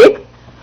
1,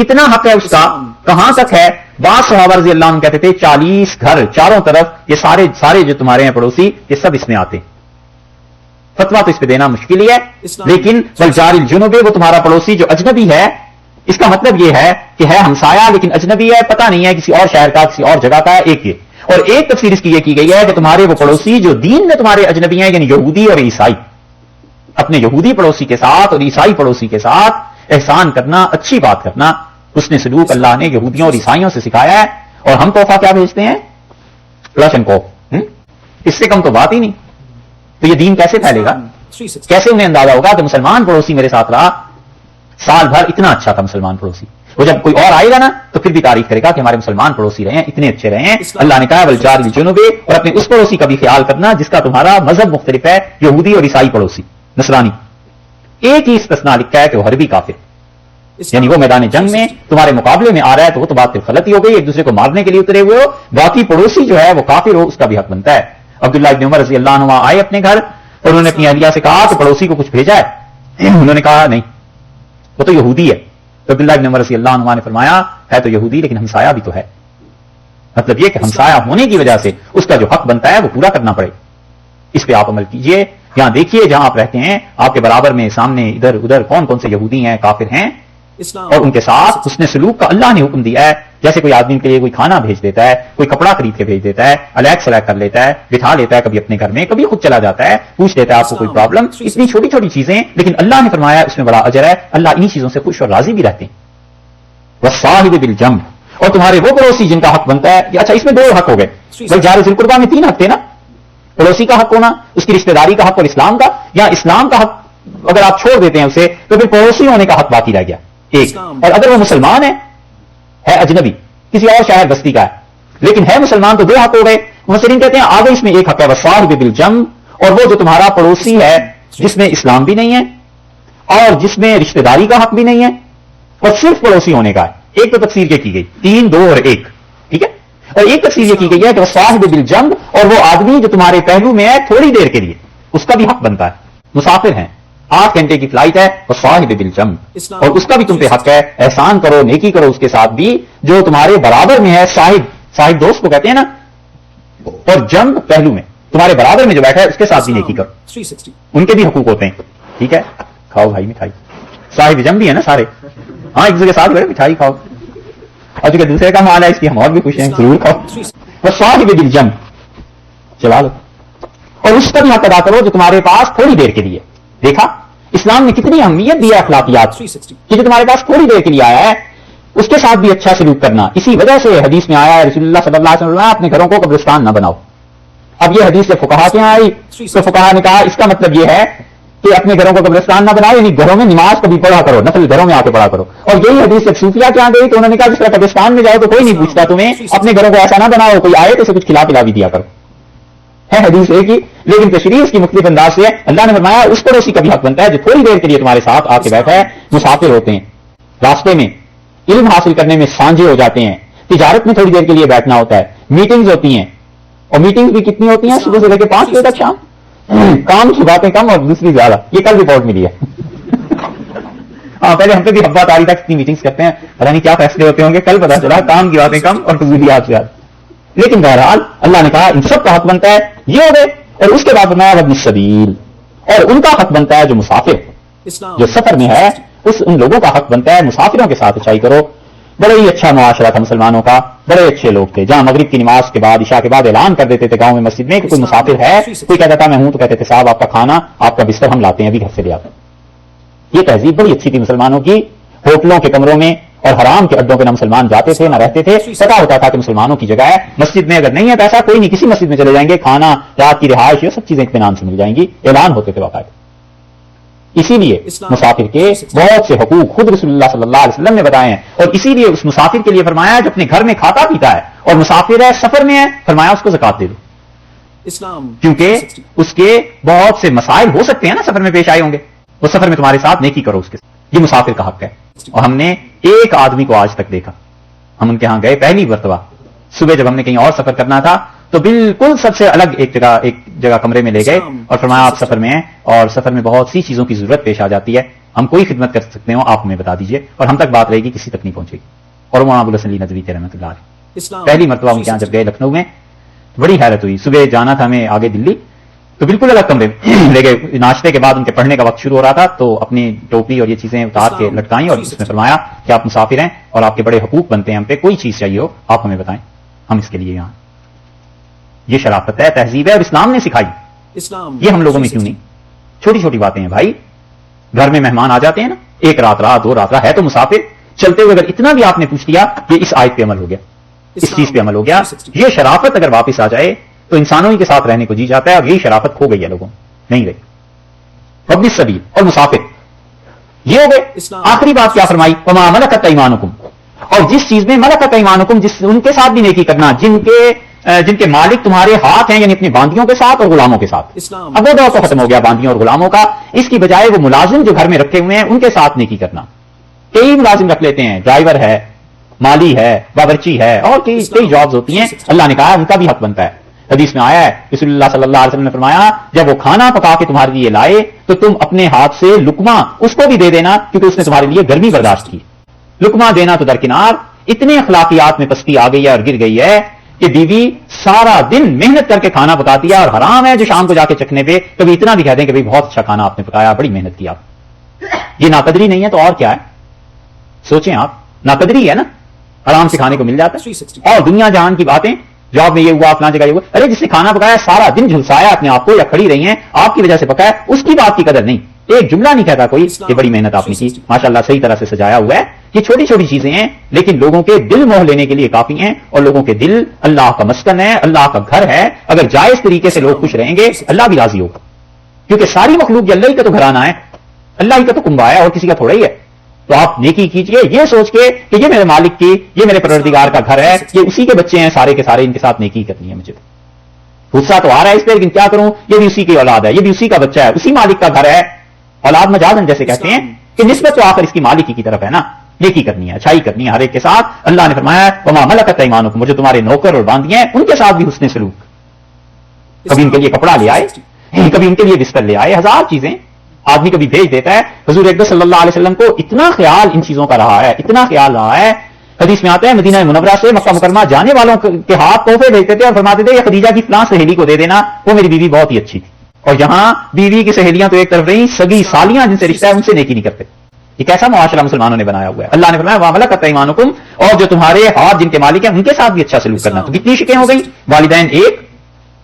کتنا حق ہے اس کا, کہاں تک ہے. بعض صحابہ رضی اللہ عنہ کہتے تھے 40 گھر چاروں طرف, یہ سارے جو تمہارے ہیں پڑوسی, یہ سب اس میں آتے ہیں. فتوا تو اس پہ دینا مشکل ہی ہے, لیکن والجار الجنوب, وہ تمہارا پڑوسی جو اجنبی ہے, اس کا مطلب یہ ہے کہ ہے ہمسایہ لیکن اجنبی ہے, پتہ نہیں ہے کسی اور شہر کا, کسی اور جگہ کا ہے. ایک یہ, اور ایک تفسیر اس کی یہ کی گئی ہے کہ تمہارے وہ پڑوسی جو دین میں تمہارے اجنبی ہیں, یعنی یہودی اور عیسائی. اپنے یہودی پڑوسی کے ساتھ اور عیسائی پڑوسی کے ساتھ احسان کرنا, اچھی بات کرنا, حسن سلوک اللہ نے یہودیوں اور عیسائیوں سے سکھایا ہے. اور ہم تحفہ کیا بھیجتے ہیں؟ راشن کو. اس سے کم تو بات ہی نہیں. تو یہ دین کیسے پھیلے گا؟ کیسے انہیں اندازہ ہوگا کہ مسلمان پڑوسی میرے ساتھ رہا, سال بھر اتنا اچھا تھا مسلمان پڑوسی, وہ جب کوئی اور آئے گا نا تو پھر بھی تعریف کرے گا کہ ہمارے مسلمان پڑوسی رہے ہیں, اتنے اچھے رہے ہیں. اللہ نے کہا والجار الجنوب, اور اپنے اس پڑوسی کا بھی خیال کرنا جس کا تمہارا مذہب مختلف ہے, یہودی اور عیسائی پڑوسی, نصرانی. ایک ہی استثناء لکھا ہے کہ وہ حربی کافر, یعنی وہ میدان جنگ میں تمہارے مقابلے میں آ رہا ہے تو وہ تو بات پھر غلطی ہو گئی, ایک دوسرے کو مارنے کے لیے اترے ہوئے ہو. باقی پڑوسی جو ہے وہ کافر ہو, اس کا بھی حق بنتا ہے. عبداللہ ابن عمر رضی اللہ عنہ آئے اپنے گھر اور انہوں نے اپنی اہلیہ سے کہا کہ پڑوسی کو کچھ بھیجا ہے؟ انہوں نے کہا نہیں, وہ تو یہودی ہے. تو عبداللہ ابن عمر رضی اللہ عنہ نے فرمایا ہے تو یہودی لیکن ہمسایہ بھی تو ہے. مطلب یہ کہ ہمسایہ ہونے کی وجہ سے اس کا جو حق بنتا ہے وہ پورا کرنا پڑے. اس پہ آپ عمل کیجئے. یہاں دیکھیے جہاں آپ رہتے ہیں آپ کے برابر میں سامنے ادھر ادھر کون کون سے یہودی ہیں, کافر ہیں, اور ان کے ساتھ حسن سلوک کا اللہ نے حکم دیا ہے. جیسے کوئی آدمی کے لیے کوئی کھانا بھیج دیتا ہے, کوئی کپڑا خرید کے بھیج دیتا ہے, الیک سلیک کر لیتا ہے, بٹھا لیتا ہے کبھی اپنے گھر میں, کبھی خود چلا جاتا ہے, پوچھ لیتا ہے آپ کو کوئی پرابلم, اتنی چھوٹی چھوٹی چیزیں, لیکن اللہ نے فرمایا اس میں بڑا اجر ہے. اللہ انہی چیزوں سے خوش اور راضی بھی رہتے ہیں. والصاحب بالجنب, اور تمہارے وہ پڑوسی جن کا حق بنتا ہے. اچھا اس میں دو حق ہو گئے, جار ذی القربہ میں 3 حق تھے نا, پڑوسی کا حق ہونا, اس کی رشتہ داری کا حق اور اسلام کا. یا اسلام کا حق اگر آپ چھوڑ دیتے ہیں اسے تو پھر پڑوسی ہونے کا حق باقی رہ گیا ایک. اور اگر وہ مسلمان ہے اجنبی, کسی اور شہر بستی کا ہے, لیکن ہے مسلمان, تو 2 حق ہو گئے. مفسرین کہتے ہیں آگے اس میں ایک حق ہے والصاحب بالجنب, اور وہ جو تمہارا پڑوسی ہے جس میں اسلام بھی نہیں ہے اور جس میں رشتہ داری کا حق بھی نہیں ہے اور صرف پڑوسی ہونے کا ہے. ایک تو تفسیر یہ کی گئی 3, 2 اور 1, ٹھیک ہے. اور ایک تفسیر یہ کی گئی ہے کہ والصاحب بالجنب, اور وہ آدمی جو تمہارے پہلو میں ہے تھوڑی دیر کے لیے, اس کا بھی حق بنتا ہے. مسافر ہیں, 8 گھنٹے کی فلائٹ ہے, والصاحب بالجنب, اور اس کا بھی تم پہ حق ہے. احسان کرو, نیکی کرو اس کے ساتھ بھی جو تمہارے برابر میں ہے. صاحب دوست کو کہتے ہیں نا, اور جنب پہلو میں تمہارے برابر میں جو بیٹھا ہے اس کے ساتھ بھی نیکی کرو, ان کے بھی حقوق ہوتے ہیں. ٹھیک ہے, کھاؤ بھائی مٹھائی, صاحب جنب بھی ہے نا سارے, ہاں ایک دوسرے کے ساتھ مٹھائی کھاؤ, اور جو دوسرے کا مال ہے اس کی ہم اور بھی خوش ہیں, ضرور کھاؤ. والصاحب بالجنب, چلا لو, اور اس کا بھی حق ادا کرو جو تمہارے پاس تھوڑی دیر کے لیے. دیکھا اسلام نے کتنی اہمیت دی ہے اخلاقیات کہ جو تمہارے پاس تھوڑی دیر کے لیے آیا ہے اس کے ساتھ بھی اچھا سلوک کرنا. اسی وجہ سے حدیث میں آیا ہے رسول اللہ صلی اللہ علیہ وسلم اپنے گھروں کو قبرستان نہ بناؤ. اب یہ حدیث سے فقہا کے یہاں آئی تو فقہا نے کہا اس کا مطلب یہ ہے کہ اپنے گھروں کو قبرستان نہ بناؤ, یعنی گھروں میں نماز کبھی پڑھا کرو, نفل گھروں میں آ کے پڑھا کرو. اور یہی حدیث جب صوفیہ کے یہاں گئی تو انہوں نے کہا جس طرح قبرستان میں جاؤ تو کوئی نہیں پوچھتا تمہیں, اپنے گھروں کو ایسا نہ بناؤ, کوئی آئے تو اسے کچھ کھلا پلا بھی دیا کرو. ہے حدیث ایک ہی, لیکن تشریح اس کی مختلف انداز سے ہے. اللہ نے فرمایا اس پڑوسی کا بھی حق بنتا ہے جو تھوڑی دیر کے لیے تمہارے ساتھ آ کے بیٹھا ہے. مسافر ہوتے ہیں, راستے میں علم حاصل کرنے میں سانجھے ہو جاتے ہیں, تجارت میں تھوڑی دیر کے لیے بیٹھنا ہوتا ہے, میٹنگز ہوتی ہیں, اور میٹنگز بھی کتنی ہوتی ہیں صبح سے لے کے 5 بجے تک شام, کام کی باتیں کم اور دوسری زیادہ. یہ کل رپورٹ ملی ہے. ہاں پہلے ہم پہ بھی حبات آری تک اتنی میٹنگز کرتے ہیں, پتہ نہیں کیا فیصلے ہوتے ہوں گے, کل پتا چلا کام کی باتیں کم اور فضولیات زیادہ. لیکن بہرحال اللہ نے کہا ان سب کا حق بنتا ہے. یہ ہو گئے, اور اس کے بعد بنایا وابن السبیل, اور ان کا حق بنتا ہے جو مسافر جو سفر میں ہے, ان لوگوں کا حق بنتا ہے مسافروں کے ساتھ اچھائی کرو. بڑے ہی اچھا معاشرہ تھا مسلمانوں کا, بڑے اچھے لوگ تھے. جہاں مغرب کی نماز کے بعد عشاء کے بعد اعلان کر دیتے تھے گاؤں میں مسجد میں کہ کوئی مسافر ہے, کوئی کہتا تھا میں ہوں, تو کہتے تھے صاحب آپ کا کھانا, آپ کا بستر ہم لاتے ہیں, ابھی گھر سے لے آتے ہیں. یہ تہذیب بڑی اچھی تھی مسلمانوں کی. ہوٹلوں کے کمروں میں اور حرام کے اڈوں پہ نہ مسلمان جاتے تھے نہ رہتے تھے. پتا ہوتا تھا کہ مسلمانوں کی جگہ ہے. مسجد میں اگر نہیں ہے پیسہ کوئی نہیں, کسی مسجد میں چلے جائیں گے, کھانا, رات کی رہائش, یہ سب چیزیں اطمینان سے مل جائیں گی. اعلان ہوتے تھے باقاعدہ. اسی لیے مسافر کے بہت سے حقوق خود رسول اللہ صلی اللہ علیہ وسلم نے بتائے ہیں, اور اسی لیے اس مسافر کے لیے فرمایا جو اپنے گھر میں کھاتا پیتا ہے اور مسافر ہے, سفر میں ہے, فرمایا اس کو زکات دے دو, کیونکہ اس کے بہت سے مسائل ہو سکتے ہیں نا سفر میں پیش آئے ہوں گے. وہ سفر میں تمہارے ساتھ نیکی کرو اس کے ساتھ. یہ مسافر کا حق ہے. اور ہم نے ایک آدمی کو آج تک دیکھا, ہم ان کے ہاں گئے پہلی مرتبہ صبح, جب ہم نے کہیں اور سفر کرنا تھا تو بالکل سب سے الگ ایک جگہ کمرے میں لے گئے اور فرمایا آپ سفر میں ہیں اور سفر میں بہت سی چیزوں کی ضرورت پیش آ جاتی ہے, ہم کوئی خدمت کر سکتے ہو آپ ہمیں بتا دیجئے، اور ہم تک بات رہے گی، کسی تک نہیں پہنچے گی. اور مولانا ابوالحسن علی ندوی کے رحمۃ اللہ علیہ پہلی مرتبہ ان کے یہاں جب گئے لکھنؤ میں، بڑی حیرت ہوئی. صبح جانا تھا ہمیں آگے دلی، تو بالکل الگ کمرے لے گئے. ناشتے کے بعد ان کے پڑھنے کا وقت شروع ہو رہا تھا، تو اپنی ٹوپی اور یہ چیزیں اتار کے لٹکائیں اور اس میں فرمایا کہ آپ مسافر ہیں اور آپ کے بڑے حقوق بنتے ہیں ہم پہ، کوئی چیز چاہیے ہو آپ ہمیں بتائیں، ہم اس کے لیے یہاں. یہ شرافت ہے، تہذیب ہے، اور اسلام نے سکھائی. یہ ہم لوگوں میں کیوں نہیں؟ چھوٹی چھوٹی باتیں ہیں بھائی. گھر میں مہمان آ جاتے ہیں نا، ایک رات رہا، 2 رات رہا، ہے تو مسافر. چلتے ہوئے اگر اتنا بھی آپ نے پوچھ لیا کہ اس آیت پہ عمل ہو گیا، اس چیز پہ عمل ہو گیا، یہ شرافت اگر واپس آ جائے تو انسانوں ہی کے ساتھ رہنے کو جی جاتا ہے. اور یہی شرافت کھو گئی ہے لوگوں نہیں رہی. وابن السبیل اور مسافر یہ ہو گئے. آخری بات کیا فرمائی؟ وما ملکت ایمانکم، اور جس چیز میں ملکت ایمانکم، جس ان کے ساتھ بھی نیکی کرنا جن کے مالک تمہارے ہاتھ ہیں، یعنی اپنی باندیوں کے ساتھ اور غلاموں کے ساتھ. اب وہ دور تو ختم ہو گیا باندیوں اور غلاموں کا. اس کی بجائے وہ ملازم جو گھر میں رکھے ہوئے ہیں ان کے ساتھ نیکی کرنا. کئی ملازم رکھ لیتے ہیں، ڈرائیور ہے، مالی ہے، باورچی ہے، اور کئی جابز ہوتی ہیں. اللہ نے کہا ان کا بھی حق بنتا ہے. حدیث میں آیا ہے، رسول اللہ صلی اللہ علیہ وسلم نے فرمایا جب وہ کھانا پکا کے تمہارے لیے لائے تو تم اپنے ہاتھ سے لقمہ اس کو بھی دے دینا، کیونکہ اس نے تمہارے لیے گرمی برداشت کی. لقمہ دینا تو درکنار، اتنے اخلاقیات میں پستی آ گئی ہے اور گر گئی ہے کہ بیوی سارا دن محنت کر کے کھانا پکاتی ہے، اور حرام ہے جو شام کو جا کے چکھنے پہ کبھی اتنا بھی کہہ دیں کہ بھئی بہت اچھا کھانا آپ نے پکایا، بڑی محنت کی آپ. یہ ناقدری نہیں ہے تو اور کیا ہے؟ سوچیں آپ، ناقدری ہے نا، آرام سے کھانے کو مل جاتا ہے. اور دنیا جہان کی باتیں، جاب میں یہ ہوا، اپنا جگہ یہ ہوا. ارے جس نے کھانا پکایا سارا دن جھلسایا اپنے آپ کو، یا کھڑی رہی ہیں آپ کی وجہ سے پکایا، اس کی بات کی قدر نہیں. ایک جملہ نہیں کہتا کوئی کہ بڑی محنت آپ نے کی، ماشاءاللہ صحیح طرح سے سجایا ہوا ہے. یہ چھوٹی چھوٹی چیزیں ہیں لیکن لوگوں کے دل موہ لینے کے لیے کافی ہیں. اور لوگوں کے دل اللہ کا مسکن ہے، اللہ کا گھر ہے. اگر جائز طریقے سے لوگ خوش رہیں گے اللہ بھی راضی ہوگا، کیونکہ ساری مخلوق یہ اللہ ہی کا تو گھرانہ ہے، اللہ ہی کا تو کنبہ ہے، اور کسی کا تھوڑا ہی ہے. تو آپ نیکی کیجئے یہ سوچ کے کہ یہ میرے مالک کی، یہ میرے پروردگار کا گھر ہے، یہ اسی کے بچے ہیں سارے کے سارے، ان کے ساتھ نیکی کرنی ہے. مجھے غصہ تو آ رہا ہے اس پہ، لیکن کیا کروں، یہ بھی اسی کی اولاد ہے، یہ بھی اسی کا بچہ ہے، اسی مالک کا گھر ہے. اولاد مجازن جیسے کہتے ہیں کہ نسبت تو آخر اس کی مالک کی طرف ہے نا. نیکی کرنی ہے، اچھائی کرنی ہے ہر ایک کے ساتھ. اللہ نے فرمایا وما ملکت ایمانکم، جو تمہارے نوکر اور باندیاں ہیں ان کے ساتھ بھی حسن سلوک. کبھی ان کے لیے کپڑا لے آئے، کبھی ان کے لیے بستر لے آئے، ہزار چیزیں آدمی کبھی بھیج دیتا ہے. حضور اکبر صلی اللہ علیہ وسلم کو اتنا خیال ان چیزوں کا رہا ہے، اتنا خیال رہا ہے. حدیث میں آتا ہے مدینہ منورہ سے مکہ مکرمہ جانے والوں کے ہاتھ تحفے بھیجتے تھے اور فرماتے تھے یہ خدیجہ کی فلاں سہیلی کو دے دینا، وہ میری بیوی بہت ہی اچھی تھی. اور یہاں بیوی کی سہیلیاں تو ایک طرف رہی، سگی سالیاں جن سے رشتہ ہے ان سے نیکی نہیں کرتے. یہ کیسا معاشرہ مسلمانوں نے بنایا ہوا ہے. اللہ نے فرمایا وما ملکت ایمانکم، اور جو تمہارے ہاتھ جن کے مالک ہیں ان کے ساتھ بھی اچھا سلوک کرنا. تو کتنی شکیں ہو گئی؟ والدین 1،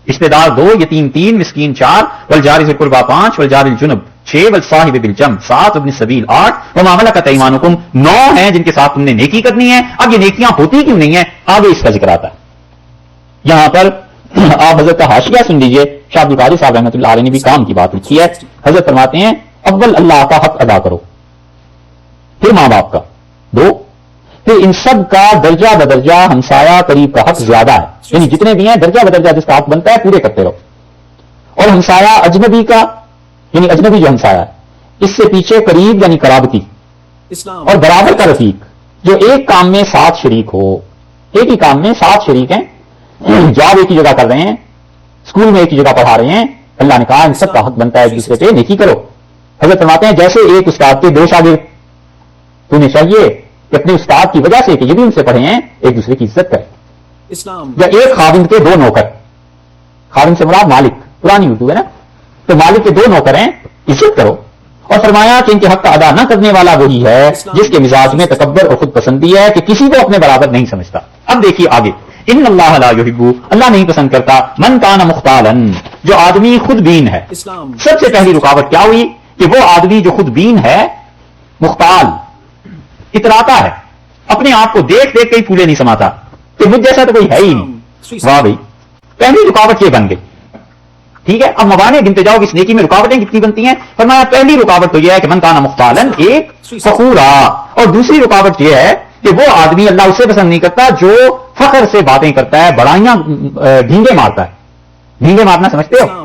رشتے دار 2، یتیم 3، مسکین 4، والجار ذی القربى 5، والجار الجنب 6، والصاحب بالجنب 7، ابن السبیل 8، وما ملکت ایمانکم 9 ہیں جن کے ساتھ تم نے نیکی کرنی ہے. اب یہ نیکیاں ہوتی کیوں نہیں ہیں آگے اس کا ذکر آتا ہے. یہاں پر آپ حضرت کا حاشیہ سن لیجئے، شاہ عبد القادر صاحب رحمۃ اللہ علیہ نے بھی کام کی بات لکھی ہے. حضرت فرماتے ہیں اول اللہ کا حق ادا کرو، پھر ماں باپ کا 2، پھر ان سب کا درجہ بدرجہ ہمسایہ قریب کا حق زیادہ ہے، یعنی جتنے بھی ہیں درجہ بدرجہ جس کا حق بنتا ہے پورے کرتے رہو. اور ہمسایہ اجنبی کا، یعنی اجنبی جو ہمسایہ ہے اس سے پیچھے قریب یعنی قرابتی. اور برابر کا رفیق جو ایک کام میں 7 شریک ہو، ایک ہی کام میں 7 شریک ہیں، جاب ایک ہی جگہ کر رہے ہیں، اسکول میں ایک ہی جگہ پڑھا رہے ہیں. اللہ نے کہا ان سب کا حق بنتا ہے ایک دوسرے پہ نیکی کرو. حضرت فرماتے ہیں جیسے ایک استاد کے 2 شاگرد، تمہیں چاہیے کہ اپنے استاد کی وجہ سے کہ یہ بھی ان سے پڑھے ہیں ایک دوسرے کی عزت کریں. یا ایک خادم کے 2 نوکر، خادم سے مراد مالک، پرانی اردو ہے نا، تو مالک کے 2 نوکر ہیں، عزت کرو. اور فرمایا کہ ان کے حق کا ادا نہ کرنے والا وہی ہے جس کے مزاج میں تکبر اور خود پسندی ہے کہ کسی کو اپنے برابر نہیں سمجھتا. اب دیکھیے آگے، ان اللہ لا یحب، اللہ نہیں پسند کرتا من کان مختالا، جو آدمی خود بین ہے. سب سے پہلی رکاوٹ کیا ہوئی کہ وہ آدمی جو خود بین ہے، مختال، اتراتا ہے، اپنے آپ کو دیکھ دیکھ کے ہی پھولے نہیں سماتا کہ مجھ جیسا تو کوئی ہے ہی نہیں. واہ بھائی، پہلی رکاوٹ یہ بن گئی. ٹھیک ہے، اب موانع گنتے جاؤ اس نیکی میں رکاوٹیں کتنی بنتی ہیں. فرمایا پہلی رکاوٹ تو یہ ہے کہ من کان مختالا، ایک فخورا، اور دوسری رکاوٹ یہ ہے کہ وہ آدمی اللہ اسے پسند نہیں کرتا جو فخر سے باتیں کرتا ہے، بڑائیاں ڈھینگے مارتا ہے. ڈھینگے مارنا سمجھتے ہو؟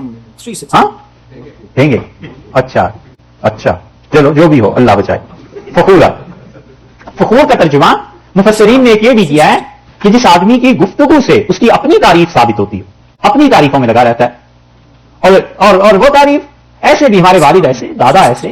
ہاں ڈھینگے، اچھا چلو جو بھی ہو اللہ بچائے. فخورا، فخور کا ترجمہ مفسرین نے ایک یہ بھی کیا ہے کہ جس آدمی کی گفتگو سے اس کی اپنی تعریف ثابت ہوتی ہے، اپنی تعریفوں میں لگا رہتا ہے. اور وہ تعریف ایسے بھی ہمارے والد ایسے، دادا ایسے،